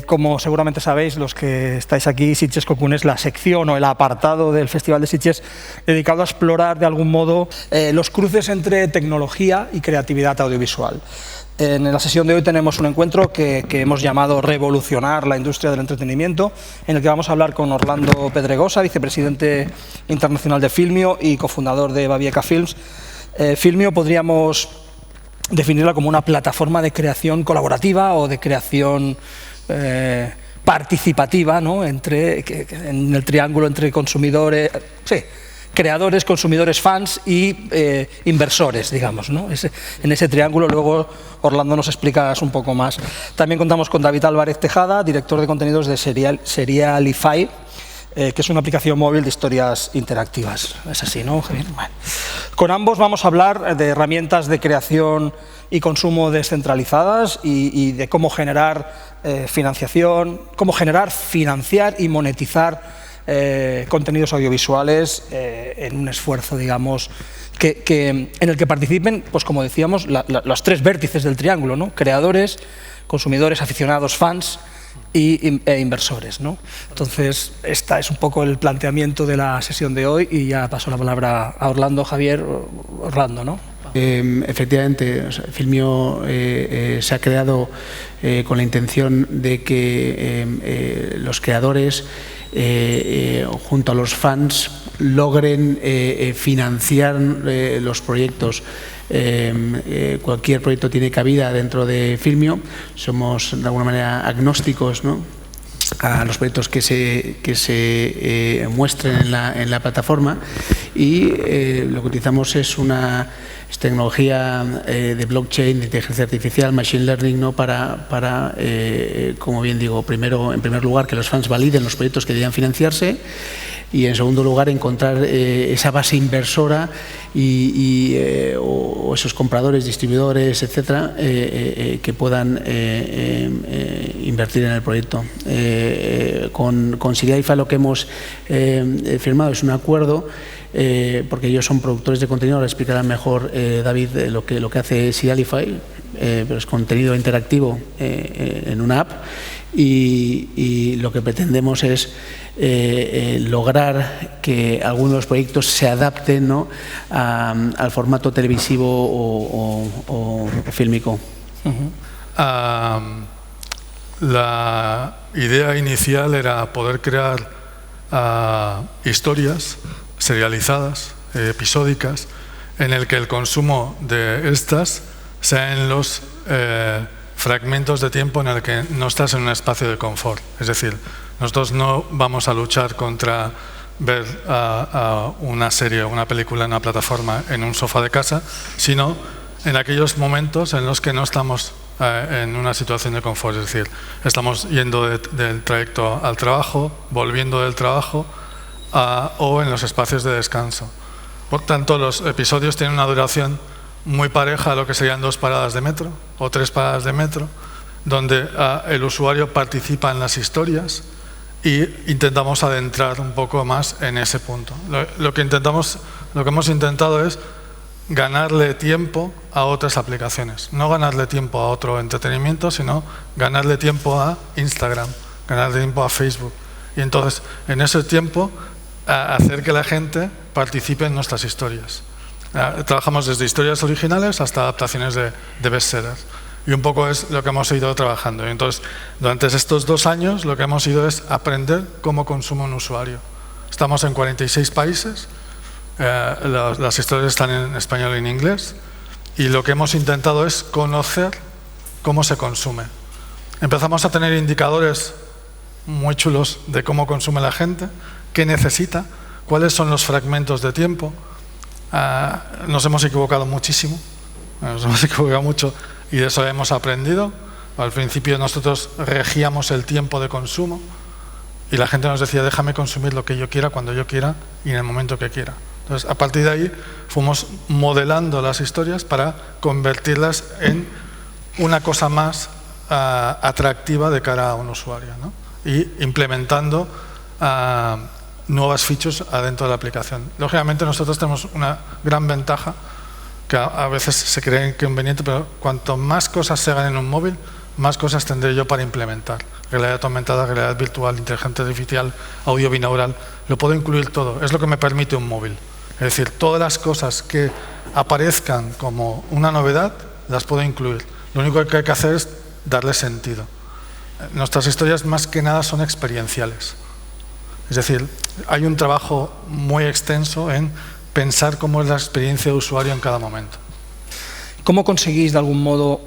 Como seguramente sabéis, los que estáis aquí, Sitges Cocoon es la sección o el apartado del Festival de Sitges dedicado a explorar de algún modo los cruces entre tecnología y creatividad audiovisual. En la sesión de hoy tenemos un encuentro que hemos llamado Revolucionar la industria del entretenimiento, en el que vamos a hablar con Orlando Pedregosa, vicepresidente internacional de Filmio y cofundador de Babieca Films. Filmio podríamos definirla como una plataforma de creación colaborativa o de creación participativa, ¿no? En el triángulo entre consumidores, creadores, consumidores, fans y inversores, digamos, ¿no? En ese triángulo luego Orlando nos explicas un poco más. También contamos con David Álvarez Tejada, director de contenidos de Serialify, que es una aplicación móvil de historias interactivas. Es así, ¿no, Javier? Bueno. Con ambos vamos a hablar de herramientas de creación y consumo descentralizadas y de cómo generar financiación, cómo generar, financiar y monetizar contenidos audiovisuales en un esfuerzo, digamos, en el que participen, pues como decíamos, los tres vértices del triángulo, ¿no? Creadores, consumidores, aficionados, fans e inversores, ¿no? Entonces, este es un poco el planteamiento de la sesión de hoy y ya paso la palabra a Orlando. Javier, Orlando, ¿no? Efectivamente, Filmio se ha creado con la intención de que los creadores, junto a los fans, logren financiar los proyectos. Cualquier proyecto tiene cabida dentro de Filmio. Somos de alguna manera agnósticos, ¿no?, a los proyectos que se muestren en la plataforma, y lo que utilizamos es tecnología de blockchain, de inteligencia artificial, machine learning, ¿no?, para como bien digo, en primer lugar, que los fans validen los proyectos que deberían financiarse, y en segundo lugar encontrar esa base inversora o esos compradores, distribuidores, etcétera, que puedan invertir en el proyecto. Con Serialify lo que hemos firmado es un acuerdo, porque ellos son productores de contenido. Ahora explicará mejor David lo que hace Serialify, pero es contenido interactivo en una app, y lo que pretendemos es lograr que algunos de los proyectos se adapten, ¿no?, al formato televisivo o fílmico. La idea inicial era poder crear historias serializadas, episódicas, en el que el consumo de estas sea en los fragmentos de tiempo en el que no estás en un espacio de confort. Es decir, nosotros no vamos a luchar contra ver una serie o una película en una plataforma en un sofá de casa, sino en aquellos momentos en los que no estamos en una situación de confort. Es decir, estamos yendo del trayecto al trabajo, volviendo del trabajo, o en los espacios de descanso. Por tanto, los episodios tienen una duración muy pareja a lo que serían 2 paradas de metro o 3 paradas de metro, donde el usuario participa en las historias y intentamos adentrar un poco más en ese punto. Lo que hemos intentado es ganarle tiempo a otras aplicaciones, no ganarle tiempo a otro entretenimiento, sino ganarle tiempo a Instagram, ganarle tiempo a Facebook, y entonces en ese tiempo hacer que la gente participe en nuestras historias. Trabajamos desde historias originales hasta adaptaciones de bestsellers, y un poco es lo que hemos ido trabajando. Y entonces, durante estos 2 años lo que hemos ido es aprender cómo consume un usuario. Estamos en 46 países, las historias están en español y en inglés, y lo que hemos intentado es conocer cómo se consume. Empezamos a tener indicadores muy chulos de cómo consume la gente, qué necesita, cuáles son los fragmentos de tiempo. Nos hemos equivocado muchísimo, nos hemos equivocado mucho, y de eso hemos aprendido. Al principio nosotros regíamos el tiempo de consumo y la gente nos decía: déjame consumir lo que yo quiera, cuando yo quiera y en el momento que quiera. Entonces, a partir de ahí fuimos modelando las historias para convertirlas en una cosa más atractiva de cara a un usuario, ¿no? Y implementando nuevas features adentro de la aplicación. Lógicamente nosotros tenemos una gran ventaja, que a veces se cree inconveniente, pero cuanto más cosas se hagan en un móvil, más cosas tendré yo para implementar. Realidad aumentada, realidad virtual, inteligencia artificial, audio binaural, lo puedo incluir todo. Es lo que me permite un móvil. Es decir, todas las cosas que aparezcan como una novedad, las puedo incluir. Lo único que hay que hacer es darle sentido. Nuestras historias más que nada son experienciales. Es decir, hay un trabajo muy extenso en pensar cómo es la experiencia de usuario en cada momento. ¿Cómo conseguís de algún modo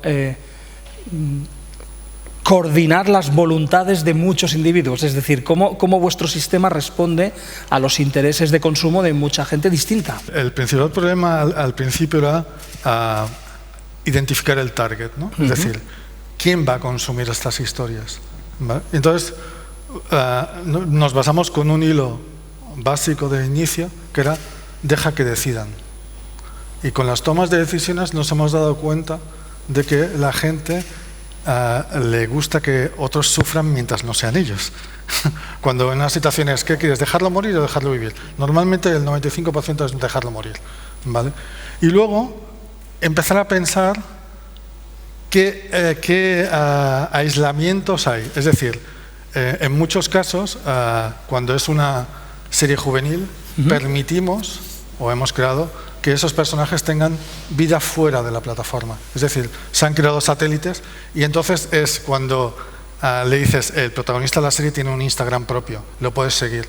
coordinar las voluntades de muchos individuos? Es decir, ¿cómo vuestro sistema responde a los intereses de consumo de mucha gente distinta? El principal problema al principio era identificar el target, ¿no? Es decir, ¿quién va a consumir estas historias? ¿Vale? Entonces, nos basamos con un hilo básico de inicio, que era deja que decidan. Y con las tomas de decisiones nos hemos dado cuenta de que la gente le gusta que otros sufran mientras no sean ellos. Cuando en una situación es, ¿qué quieres? ¿Dejarlo morir o dejarlo vivir? Normalmente el 95% es dejarlo morir, ¿vale? Y luego empezar a pensar qué aislamientos hay. Es decir, en muchos casos, cuando es una serie juvenil, permitimos o hemos creado que esos personajes tengan vida fuera de la plataforma. Es decir, se han creado satélites y entonces es cuando le dices, el protagonista de la serie tiene un Instagram propio, lo puedes seguir.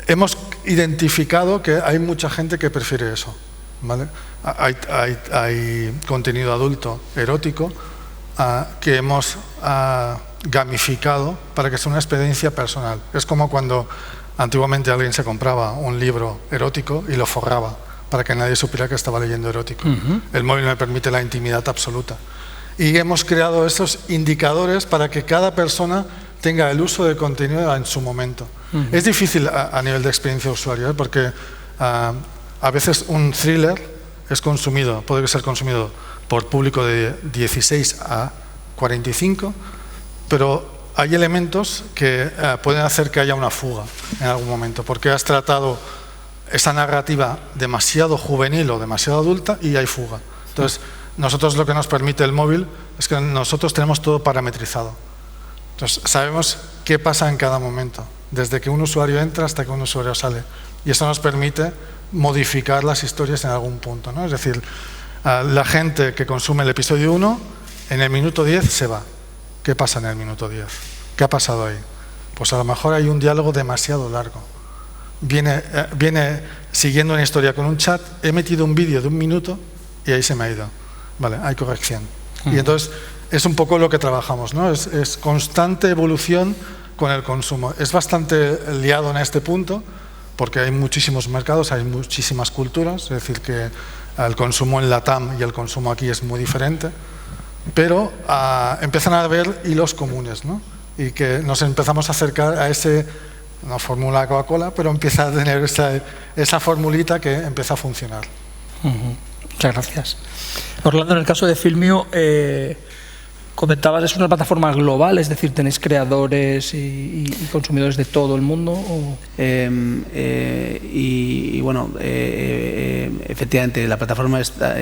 Hemos identificado que hay mucha gente que prefiere eso, ¿vale? Hay contenido adulto erótico que hemos gamificado para que sea una experiencia personal. Es como cuando antiguamente alguien se compraba un libro erótico y lo forraba para que nadie supiera que estaba leyendo erótico. El móvil me permite la intimidad absoluta. Y hemos creado esos indicadores para que cada persona tenga el uso de contenido en su momento. Es difícil a nivel de experiencia de usuario, porque a veces un thriller puede ser consumido por público de 16 a 45, pero hay elementos que pueden hacer que haya una fuga en algún momento, porque has tratado esa narrativa demasiado juvenil o demasiado adulta y hay fuga. Entonces, nosotros lo que nos permite el móvil es que nosotros tenemos todo parametrizado. Entonces, sabemos qué pasa en cada momento, desde que un usuario entra hasta que un usuario sale. Y eso nos permite modificar las historias en algún punto, ¿no? Es decir, la gente que consume el episodio 1, en el minuto 10 se va. ¿Qué pasa en el minuto 10? ¿Qué ha pasado ahí? Pues a lo mejor hay un diálogo demasiado largo. Viene siguiendo una historia con un chat, he metido un vídeo de 1 minuto y ahí se me ha ido. Vale, hay corrección. Y entonces es un poco lo que trabajamos, ¿no? Es constante evolución con el consumo. Es bastante liado en este punto porque hay muchísimos mercados, hay muchísimas culturas, es decir, que el consumo en LATAM y el consumo aquí es muy diferente, pero empiezan a haber hilos comunes, ¿no? Y que nos empezamos a acercar a una fórmula Coca-Cola, pero empieza a tener esa formulita que empieza a funcionar. Muchas gracias. Orlando, en el caso de Filmio, comentabas, ¿es una plataforma global? Es decir, ¿tenéis creadores y consumidores de todo el mundo? ¿O? Bueno, efectivamente, la plataforma está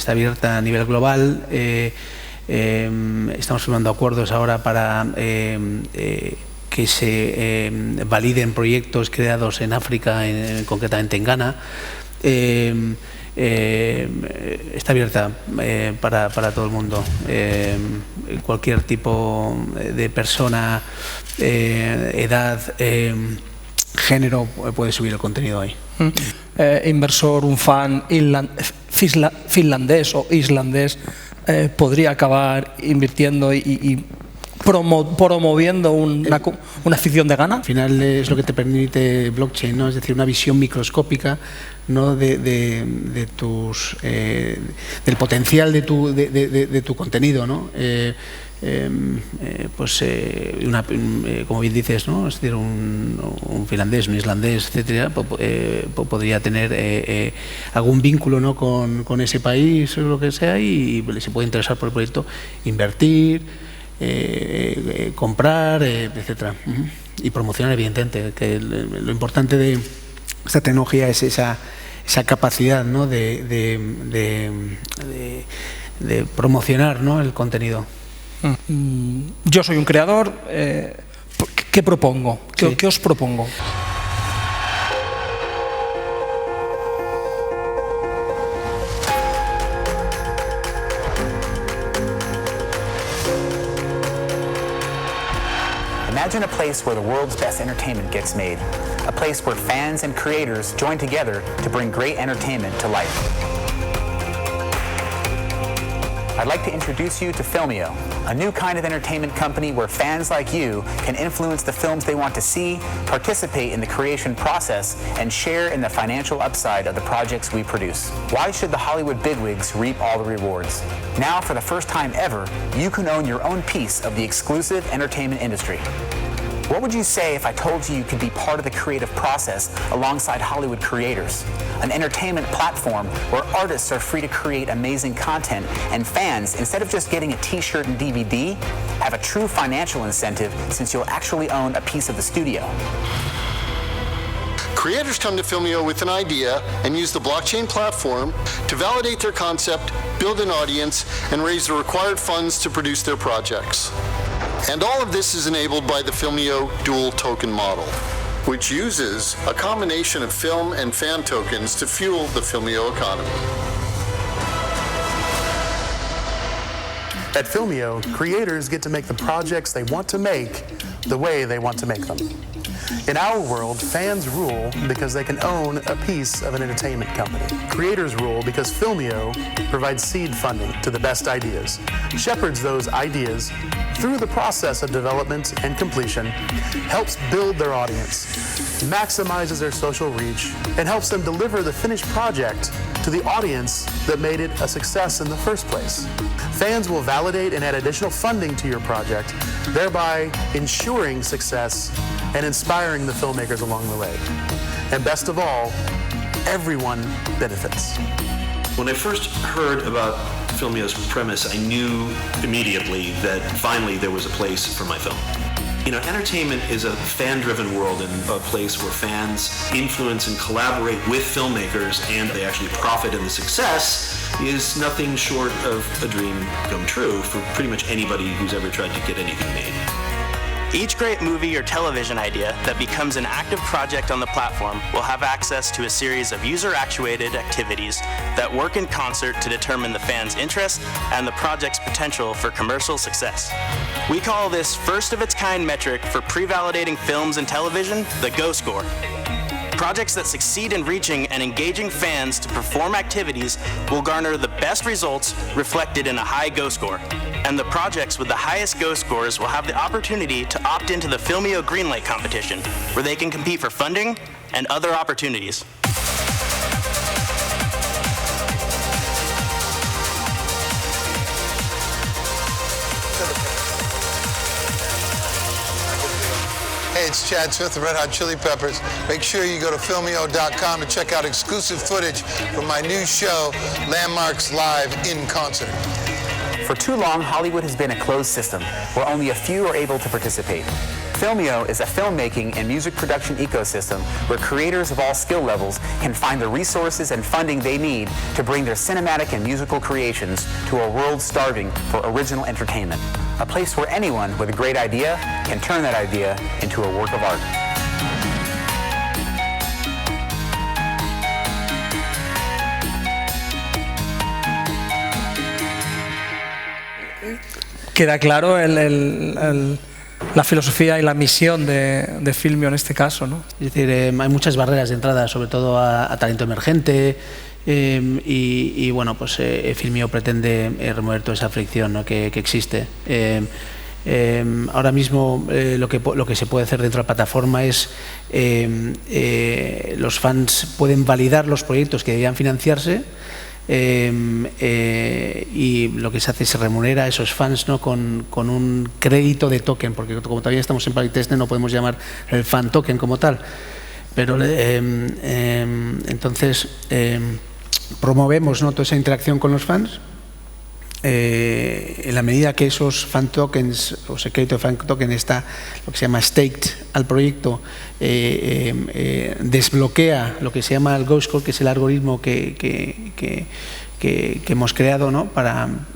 abierta a nivel global. Estamos firmando acuerdos ahora para que se validen proyectos creados en África, concretamente en Ghana. Está abierta para todo el mundo. Cualquier tipo de persona, edad, género puede subir el contenido ahí. Inversor, un fan finlandés o islandés podría acabar invirtiendo y promoviendo una ficción de Ghana. Al final es lo que te permite blockchain, ¿no? Es decir, una visión microscópica, ¿no? del potencial de tu contenido, ¿no? Como bien dices, ¿no? Es decir, un finlandés, un islandés, etcétera, podría tener algún vínculo, ¿no? con ese país o lo que sea, y se puede interesar por el proyecto, invertir, comprar, etcétera, y promocionar, evidentemente, que lo importante de esta tecnología es esa capacidad, ¿no? de promocionar, ¿no?, el contenido. Yo soy un creador, ¿qué propongo? ¿Qué os propongo? Imagine a place where the world's best entertainment gets made. A place where fans and creators join together to bring great entertainment to life. I'd like to introduce you to Filmio, a new kind of entertainment company where fans like you can influence the films they want to see, participate in the creation process, and share in the financial upside of the projects we produce. Why should the Hollywood bigwigs reap all the rewards? Now, for the first time ever, you can own your own piece of the exclusive entertainment industry. What would you say if I told you you could be part of the creative process alongside Hollywood creators? An entertainment platform where artists are free to create amazing content and fans, instead of just getting a t-shirt and DVD, have a true financial incentive since you'll actually own a piece of the studio. Creators come to Filmio with an idea and use the blockchain platform to validate their concept, build an audience, and raise the required funds to produce their projects. And all of this is enabled by the Filmio dual token model, which uses a combination of film and fan tokens to fuel the Filmio economy. At Filmio, creators get to make the projects they want to make the way they want to make them. In our world, fans rule because they can own a piece of an entertainment company. Creators rule because Filmio provides seed funding to the best ideas, shepherds those ideas through the process of development and completion, helps build their audience, maximizes their social reach, and helps them deliver the finished project to the audience that made it a success in the first place. Fans will validate and add additional funding to your project, thereby ensuring success and inspiring the filmmakers along the way. And best of all, everyone benefits. When I first heard about Filmio's premise, I knew immediately that finally there was a place for my film. You know, entertainment is a fan-driven world and a place where fans influence and collaborate with filmmakers, and they actually profit in the success is nothing short of a dream come true for pretty much anybody who's ever tried to get anything made. Each great movie or television idea that becomes an active project on the platform will have access to a series of user-actuated activities that work in concert to determine the fan's interest and the project's potential for commercial success. We call this first-of-its-kind metric for pre-validating films and television the Go Score. Projects that succeed in reaching and engaging fans to perform activities will garner the best results reflected in a high Go Score. And the projects with the highest Go Scores will have the opportunity to opt into the Filmio Greenlight competition, where they can compete for funding and other opportunities. Hey, it's Chad Smith of Red Hot Chili Peppers. Make sure you go to Filmio.com to check out exclusive footage from my new show, Landmarks Live in Concert. For too long, Hollywood has been a closed system where only a few are able to participate. Filmio is a filmmaking and music production ecosystem where creators of all skill levels can find the resources and funding they need to bring their cinematic and musical creations to a world starving for original entertainment. A place where anyone with a great idea can turn that idea into a work of art. Queda claro la filosofía y la misión de Filmio en este caso, ¿no? Es decir, hay muchas barreras de entrada, sobre todo a talento emergente, y bueno, pues Filmio pretende remover toda esa fricción, ¿no?, que existe. Ahora mismo lo que se puede hacer dentro de la plataforma es los fans pueden validar los proyectos que deberían financiarse, y lo que se hace es se remunera a esos fans, ¿no?, con un crédito de token, porque como todavía estamos en playtest no podemos llamar el fan token como tal, pero entonces promovemos, ¿no?, toda esa interacción con los fans. En la medida que esos fan tokens o ese crédito de fan token está lo que se llama staked al proyecto, desbloquea lo que se llama el Go Score, que es el algoritmo que hemos creado, ¿no?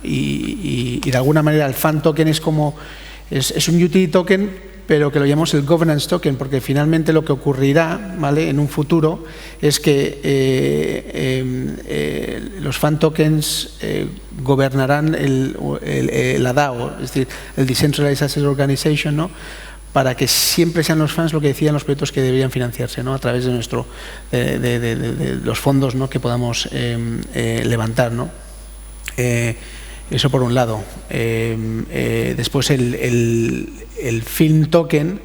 Y de alguna manera el fan token es como es un utility token, pero que lo llamamos el governance token, porque finalmente lo que ocurrirá, ¿vale?, en un futuro es que los fan tokens gobernarán la DAO, es decir, el Decentralized Asset Organization, ¿no?, para que siempre sean los fans lo que decían los proyectos que deberían financiarse, ¿no?, a través de de los fondos, ¿no?, que podamos levantar, ¿no? Eso por un lado. Después el film token,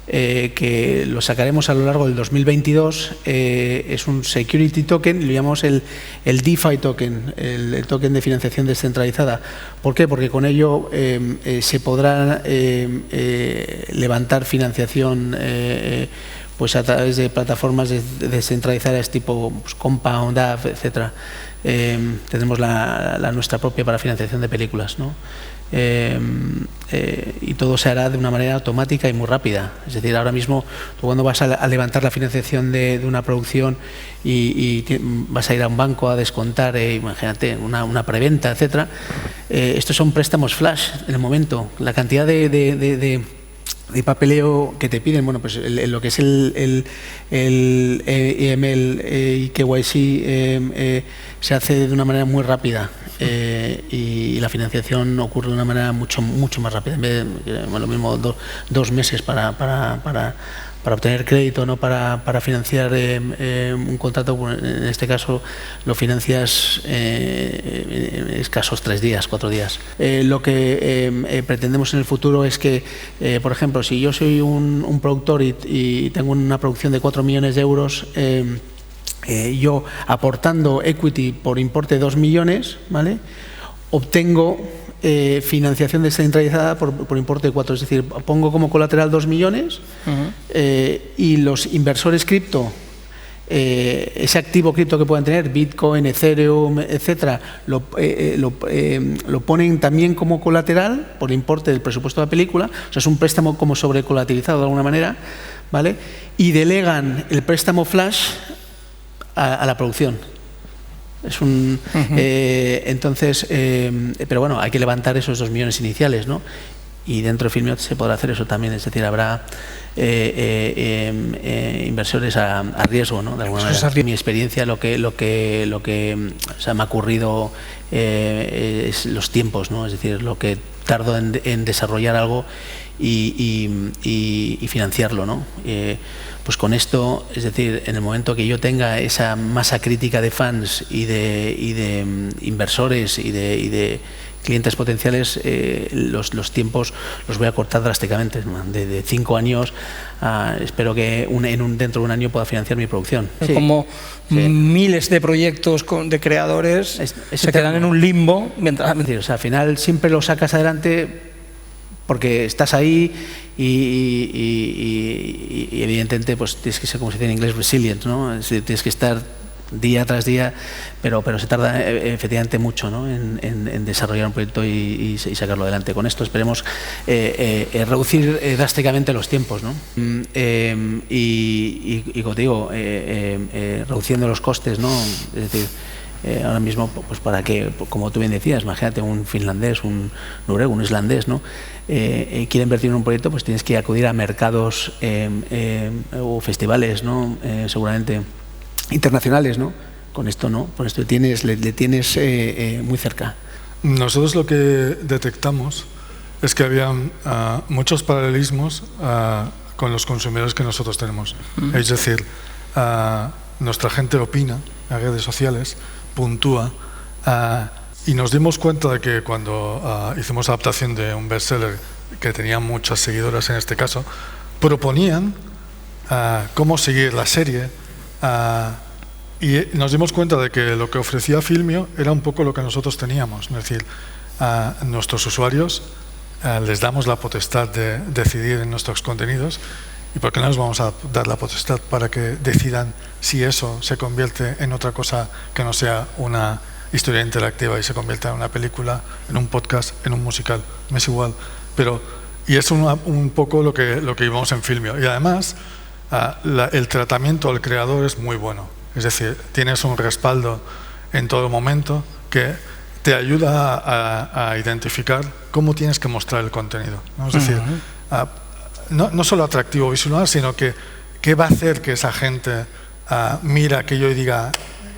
que lo sacaremos a lo largo del 2022, es un security token, lo llamamos el DeFi token, el token de financiación descentralizada. ¿Por qué? Porque con ello se podrá levantar financiación pues a través de plataformas descentralizadas tipo pues, Compound, DAF, etcétera. Tenemos la nuestra propia para financiación de películas, ¿no? Y todo se hará de una manera automática y muy rápida. Es decir, ahora mismo tú cuando vas a levantar la financiación de una producción y vas a ir a un banco a descontar, imagínate, una preventa, etcétera, estos son préstamos flash en el momento. La cantidad de papeleo que te piden, bueno, pues lo que es el EML y KYC se hace de una manera muy rápida y la financiación ocurre de una manera mucho más rápida. En vez de, lo mismo 2 meses para obtener crédito, ¿no?, para financiar un contrato, en este caso lo financias en escasos 3 días, 4 días. Lo que pretendemos en el futuro es que, por ejemplo, si yo soy un productor y tengo una producción de 4 millones de euros, yo aportando equity por importe de 2 millones, ¿vale?, obtengo financiación descentralizada por importe de 4, es decir, pongo como colateral 2 millones y los inversores cripto, ese activo cripto que puedan tener, Bitcoin, Ethereum, etcétera, lo ponen también como colateral por importe del presupuesto de la película, o sea, es un préstamo como sobrecolateralizado de alguna manera, ¿vale?, y delegan el préstamo flash a la producción. Es un entonces, pero bueno, hay que levantar esos 2 millones iniciales, ¿no? Y dentro de Filmio se podrá hacer eso también, es decir, habrá inversores a riesgo, ¿no? De alguna manera. Mi experiencia, lo que o sea, me ha ocurrido es los tiempos, ¿no? Es decir, lo que tardo en desarrollar algo y financiarlo, ¿no? Pues con esto, es decir, en el momento que yo tenga esa masa crítica de fans y de inversores y de clientes potenciales, los tiempos los voy a cortar drásticamente, de 5 años espero que dentro de un año pueda financiar mi producción. Sí. Como miles de proyectos de creadores se quedan en un limbo. O sea, al final siempre lo sacas adelante porque estás ahí y evidentemente pues tienes que ser, como se dice en inglés, resilient, ¿no? Es decir, tienes que estar día tras día, pero se tarda efectivamente mucho, ¿no?, en desarrollar un proyecto y sacarlo adelante. Con esto esperemos reducir drásticamente los tiempos, ¿no? Y como te digo, reduciendo los costes, ¿no? Es decir, ahora mismo, pues para que, como tú bien decías, imagínate un finlandés, un noruego, un islandés, ¿no?, quiere invertir en un proyecto, pues tienes que acudir a mercados o festivales, ¿no?, seguramente internacionales, ¿no? Con esto no, con esto le tienes muy cerca. Nosotros lo que detectamos es que había muchos paralelismos con los consumidores que nosotros tenemos. Es decir, nuestra gente opina en redes sociales, puntúa, y nos dimos cuenta de que cuando hicimos adaptación de un bestseller que tenía muchas seguidoras en este caso, proponían cómo seguir la serie, y nos dimos cuenta de que lo que ofrecía Filmio era un poco lo que nosotros teníamos, es decir, a nuestros usuarios les damos la potestad de decidir en nuestros contenidos, y por qué no les vamos a dar la potestad para que decidan si eso se convierte en otra cosa que no sea una historia interactiva y se convierta en una película, en un podcast, en un musical, me es igual, y es un poco lo que vivimos en Filmio. Y además el tratamiento al creador es muy bueno, es decir, tienes un respaldo en todo momento, que te ayuda a identificar cómo tienes que mostrar el contenido, ¿no? Es decir, no solo atractivo visual, sino que qué va a hacer que esa gente mira aquello y diga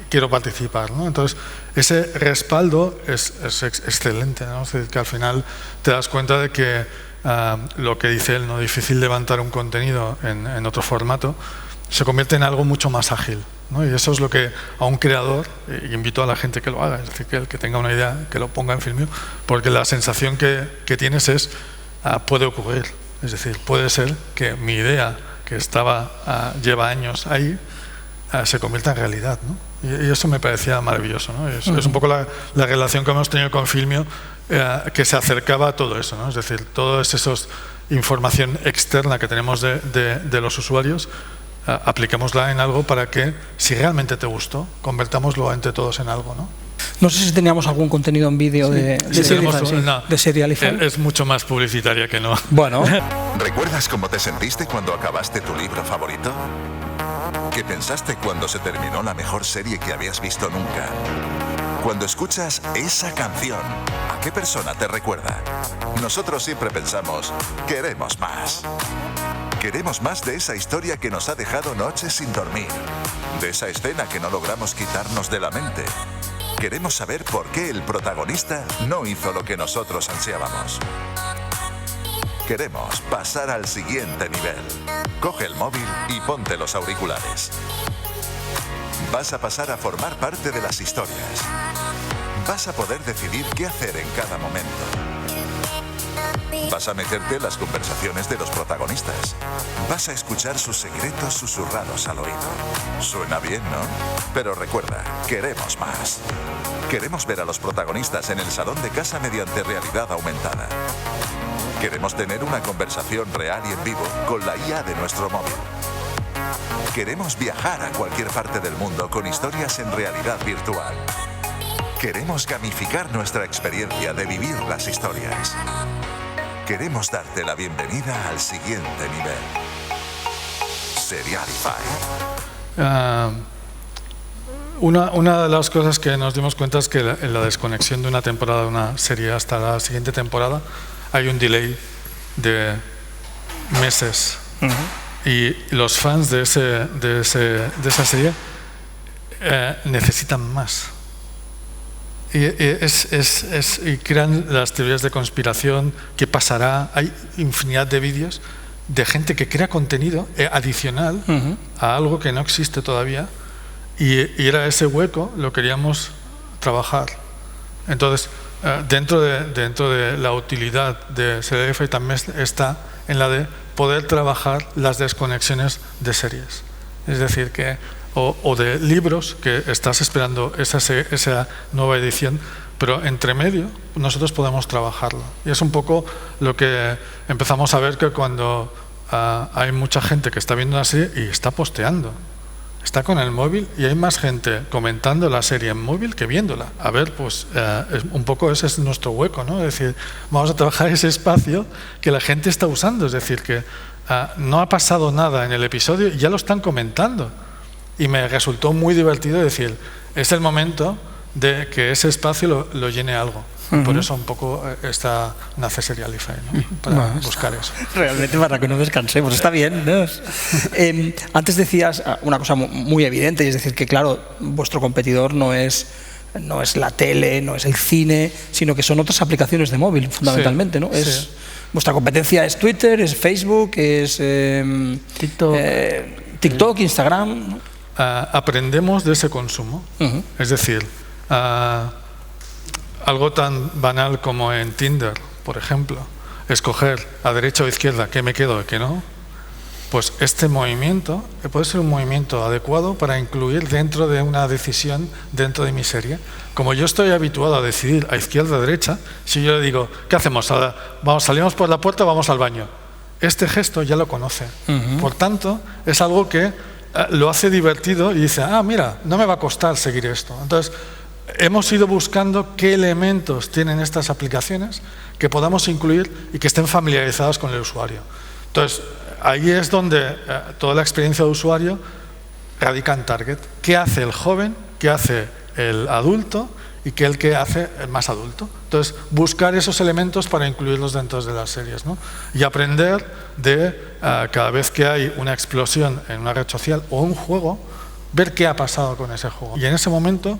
quiero participar, ¿no? Entonces ese respaldo es excelente, ¿no? Es decir, que al final te das cuenta de que lo que dice él, ¿no? Difícil levantar un contenido en otro formato, se convierte en algo mucho más ágil, ¿no? Y eso es lo que a un creador, y invito a la gente que lo haga, es decir, que el que tenga una idea, que lo ponga en Filmio, porque la sensación que tienes es, puede ocurrir, es decir, puede ser que mi idea, que lleva años ahí, se convierta en realidad, ¿no? Y eso me parecía maravilloso, ¿no? Es un poco la relación que hemos tenido con Filmio, que se acercaba a todo eso, ¿no? Es decir, toda esa información externa que tenemos de los usuarios, apliquémosla en algo para que, si realmente te gustó, convertámoslo entre todos en algo, ¿no? No sé si teníamos algún contenido en vídeo de Serialify. Es mucho más publicitaria que no. Bueno. ¿Recuerdas cómo te sentiste cuando acabaste tu libro favorito? ¿Qué pensaste cuando se terminó la mejor serie que habías visto nunca? Cuando escuchas esa canción, ¿a qué persona te recuerda? Nosotros siempre pensamos, queremos más. Queremos más de esa historia que nos ha dejado noches sin dormir, de esa escena que no logramos quitarnos de la mente. Queremos saber por qué el protagonista no hizo lo que nosotros ansiábamos. Queremos pasar al siguiente nivel. Coge el móvil y ponte los auriculares. Vas a pasar a formar parte de las historias. Vas a poder decidir qué hacer en cada momento. Vas a meterte en las conversaciones de los protagonistas. Vas a escuchar sus secretos susurrados al oído. Suena bien, ¿no? Pero recuerda, queremos más. Queremos ver a los protagonistas en el salón de casa mediante realidad aumentada. Queremos tener una conversación real y en vivo con la IA de nuestro móvil. Queremos viajar a cualquier parte del mundo con historias en realidad virtual. Queremos gamificar nuestra experiencia de vivir las historias. Queremos darte la bienvenida al siguiente nivel. Serialify. Una de las cosas que nos dimos cuenta es que en la desconexión de una temporada de una serie hasta la siguiente temporada hay un delay de meses. Y los fans de esa serie necesitan más. Y crean las teorías de conspiración, qué pasará. Hay infinidad de vídeos de gente que crea contenido adicional a algo que no existe todavía, y era ese hueco, lo queríamos trabajar. Entonces, dentro de la utilidad de Serialify también está en la de poder trabajar las desconexiones de series. Es decir, que o de libros que estás esperando esa nueva edición, pero entre medio nosotros podemos trabajarlo. Y es un poco lo que empezamos a ver, que cuando hay mucha gente que está viendo una serie y está posteando, está con el móvil, y hay más gente comentando la serie en móvil que viéndola. A ver, pues un poco ese es nuestro hueco, ¿no? Es decir, vamos a trabajar ese espacio que la gente está usando. Es decir, que no ha pasado nada en el episodio y ya lo están comentando. Y me resultó muy divertido decir, es el momento de que ese espacio lo llene algo. Por eso un poco nace Serialify, ¿no? Para buscar eso. Realmente para que no descansemos, está bien, ¿no? Antes decías una cosa muy evidente, y es decir, que claro, vuestro competidor no es la tele, no es el cine, sino que son otras aplicaciones de móvil, fundamentalmente, ¿no? Sí. Vuestra competencia es Twitter, es Facebook, es TikTok, Instagram, ¿no? Aprendemos de ese consumo. Es decir, algo tan banal como en Tinder, por ejemplo, escoger a derecha o izquierda qué me quedo y qué no, pues este movimiento puede ser un movimiento adecuado para incluir dentro de una decisión dentro de mi serie. Como yo estoy habituado a decidir a izquierda o derecha, si yo le digo, ¿qué hacemos? ¿Salimos por la puerta o vamos al baño? Este gesto ya lo conoce. Por tanto, es algo que lo hace divertido y dice, mira, no me va a costar seguir esto. Entonces, hemos ido buscando qué elementos tienen estas aplicaciones que podamos incluir y que estén familiarizados con el usuario. Entonces, ahí es donde toda la experiencia de usuario radica en target. ¿Qué hace el joven? ¿Qué hace el adulto? y que el que hace es más adulto. Entonces, buscar esos elementos para incluirlos dentro de las series, ¿no? Y aprender de cada vez que hay una explosión en una red social o un juego, ver qué ha pasado con ese juego. Y en ese momento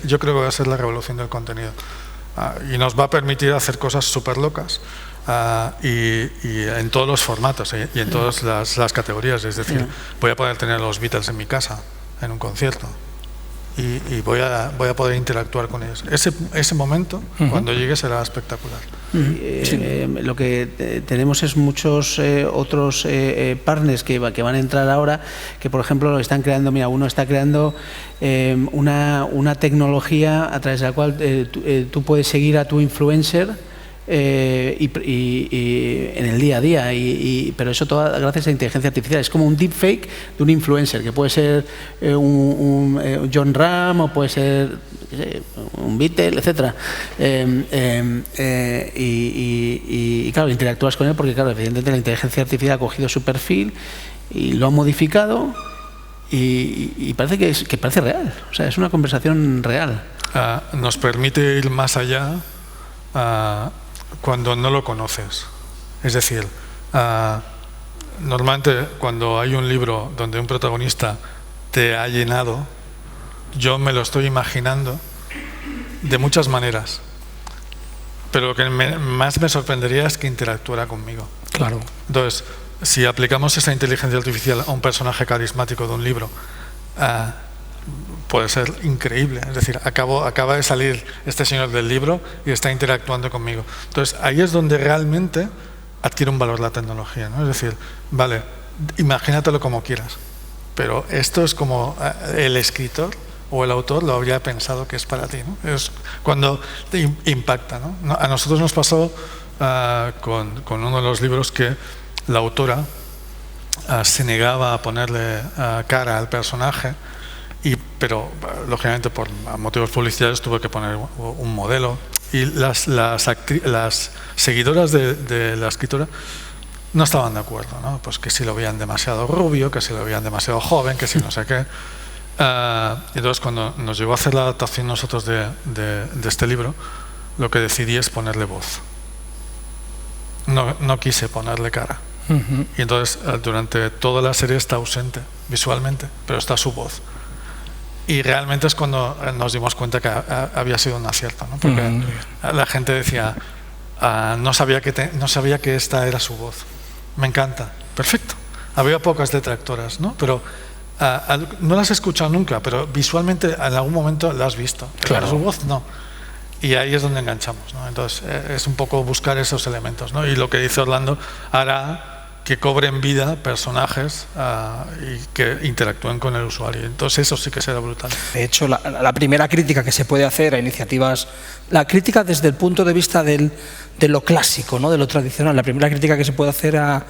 yo creo que va a ser la revolución del contenido. Y nos va a permitir hacer cosas súper locas y en todos los formatos y en todas las categorías. Es decir, voy a poder tener a los Beatles en mi casa, en un concierto. Y voy a poder interactuar con ellos. Ese momento, cuando llegue, será espectacular. Lo que tenemos es muchos otros partners que van a entrar ahora, que por ejemplo están creando, uno está creando una tecnología a través de la cual tú puedes seguir a tu influencer y en el día a día, pero eso todo gracias a inteligencia artificial. Es como un deepfake de un influencer, que puede ser un John Ram o puede ser un Beatle, etcétera. Y claro, interactúas con él porque, claro, evidentemente la inteligencia artificial ha cogido su perfil y lo ha modificado y parece que parece real. O sea, es una conversación real. Nos permite ir más allá cuando no lo conoces. Es decir, normalmente cuando hay un libro donde un protagonista te ha llenado, yo me lo estoy imaginando de muchas maneras, pero lo que más me sorprendería es que interactuara conmigo. Claro. Entonces, si aplicamos esa inteligencia artificial a un personaje carismático de un libro, puede ser increíble. Es decir, acaba de salir este señor del libro y está interactuando conmigo. Entonces, ahí es donde realmente adquiere un valor la tecnología, ¿no? Es decir, vale, imagínatelo como quieras, pero esto es como el escritor o el autor lo habría pensado que es para ti, ¿no? Es cuando te impacta, ¿no? A nosotros nos pasó con uno de los libros que la autora se negaba a ponerle cara al personaje, pero lógicamente por motivos publicitarios tuve que poner un modelo, y las seguidoras de la escritora no estaban de acuerdo, ¿no? Pues que si lo veían demasiado rubio, que si lo veían demasiado joven, que si no sé qué. Entonces, cuando nos llegó a hacer la adaptación nosotros de este libro, lo que decidí es ponerle voz. No quise ponerle cara. Y entonces durante toda la serie está ausente visualmente, pero está su voz. Y realmente es cuando nos dimos cuenta que había sido un acierto, ¿no? Porque la gente decía, no sabía que esta era su voz. Me encanta. Perfecto. Había pocas detractoras, ¿no? Pero no las he escuchado nunca, pero visualmente en algún momento las has visto. Claro. Pero su voz no. Y ahí es donde enganchamos, ¿no? Entonces es un poco buscar esos elementos, ¿no? Y lo que dice Orlando hará que cobren vida personajes y que interactúen con el usuario. Entonces eso sí que será brutal. De hecho, la primera crítica que se puede hacer a iniciativas, la crítica desde el punto de vista de lo clásico, ¿no? De lo tradicional, la primera crítica que se puede hacer a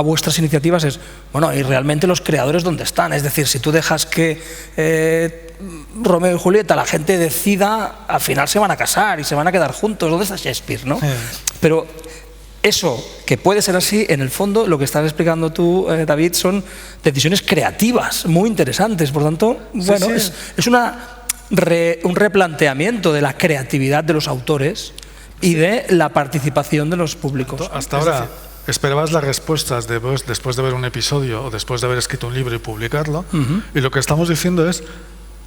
vuestras iniciativas es, bueno, ¿y realmente los creadores dónde están? Es decir, si tú dejas que Romeo y Julieta, la gente decida, al final se van a casar y se van a quedar juntos. ¿Dónde está Shakespeare, no? Pero eso, que puede ser así, en el fondo, lo que estás explicando tú, David, son decisiones creativas muy interesantes. Por tanto, bueno, sí. Es un replanteamiento de la creatividad de los autores y de la participación de los públicos. Hasta ahora esperabas las respuestas después de ver un episodio o después de haber escrito un libro y publicarlo, y lo que estamos diciendo es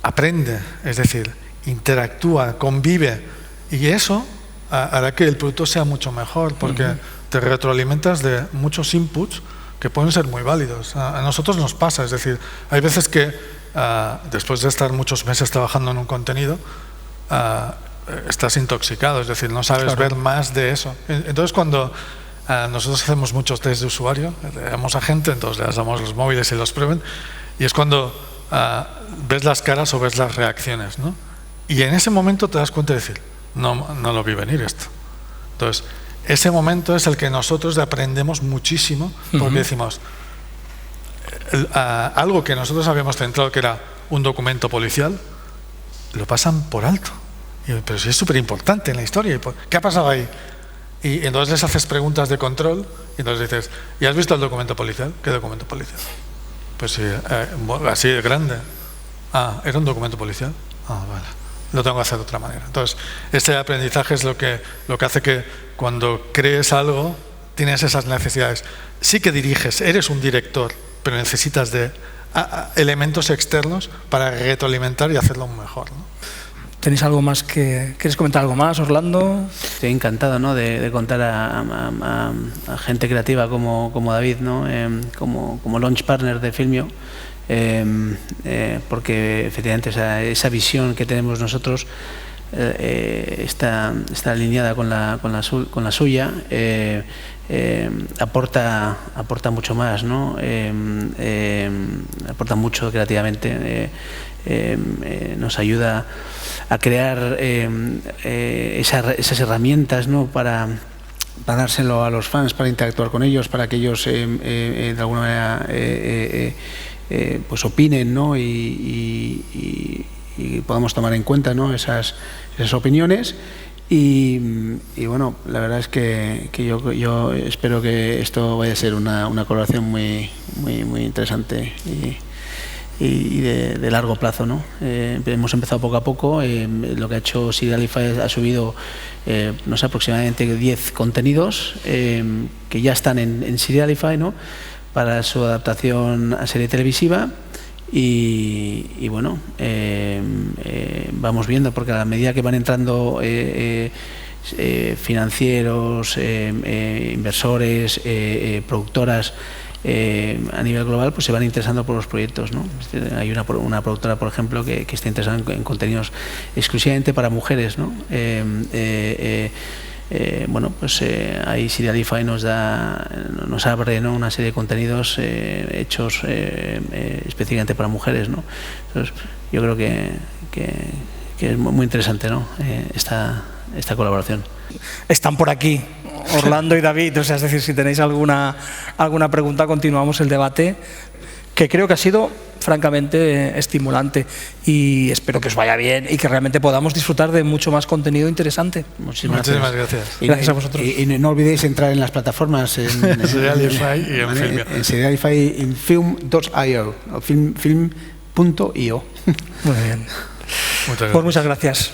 aprende, es decir, interactúa, convive, y eso hará que el producto sea mucho mejor, porque te retroalimentas de muchos inputs que pueden ser muy válidos. A nosotros nos pasa, es decir, hay veces que después de estar muchos meses trabajando en un contenido, estás intoxicado, es decir, no sabes ver más de eso. Entonces, cuando nosotros hacemos muchos test de usuario, le damos a gente, entonces les damos los móviles y los prueben, y es cuando ves las caras o ves las reacciones, ¿no? Y en ese momento te das cuenta de decir, no lo vi venir esto. Entonces, ese momento es el que nosotros aprendemos muchísimo, porque decimos, algo que nosotros habíamos centrado que era un documento policial, lo pasan por alto. Pero sí es súper importante en la historia. ¿Qué ha pasado ahí? Y entonces les haces preguntas de control y entonces dices, ¿y has visto el documento policial? ¿Qué documento policial? Pues sí, así de grande. ¿Era un documento policial? Vale. lo tengo que hacer de otra manera. Entonces, este aprendizaje es lo que hace que cuando crees algo, tienes esas necesidades. Sí que diriges, eres un director, pero necesitas de elementos externos para retroalimentar y hacerlo mejor, ¿no? ¿Tenéis algo más quieres comentar algo más, Orlando? Estoy encantado, ¿no?, de contar a gente creativa como David, ¿no?, como launch partner de Filmio, porque efectivamente esa visión que tenemos nosotros está alineada con la suya. Aporta mucho más, ¿no? Aporta mucho creativamente, nos ayuda a crear esas herramientas, ¿no?, para dárselo a los fans, para interactuar con ellos, para que ellos de alguna manera pues opinen, ¿no?, y podamos tomar en cuenta, ¿no?, esas opiniones. Y bueno, la verdad es que yo espero que esto vaya a ser una colaboración muy interesante y de largo plazo, ¿no? Hemos empezado poco a poco. Lo que ha hecho Serialify ha subido no sé, aproximadamente 10 contenidos que ya están en Serialify, ¿no?, para su adaptación a serie televisiva. Y bueno, vamos viendo, porque a la medida que van entrando financieros, inversores, productoras a nivel global, pues se van interesando por los proyectos, ¿no? Hay una productora, por ejemplo, que está interesada en contenidos exclusivamente para mujeres, ¿no? Bueno, pues ahí Serialify nos abre, ¿no?, una serie de contenidos hechos específicamente para mujeres, ¿no? Entonces, yo creo que es muy interesante, ¿no?, esta colaboración. Están por aquí Orlando y David, o sea, es decir, si tenéis alguna pregunta, continuamos el debate, que creo que ha sido francamente estimulante, y espero que os vaya bien y que realmente podamos disfrutar de mucho más contenido interesante. Muchísimas gracias. Gracias a vosotros. Y no olvidéis entrar en las plataformas en Serialify y en Filmio. En Serialify, en film.io o film.io. Muy bien. Muchas gracias. Pues muchas gracias.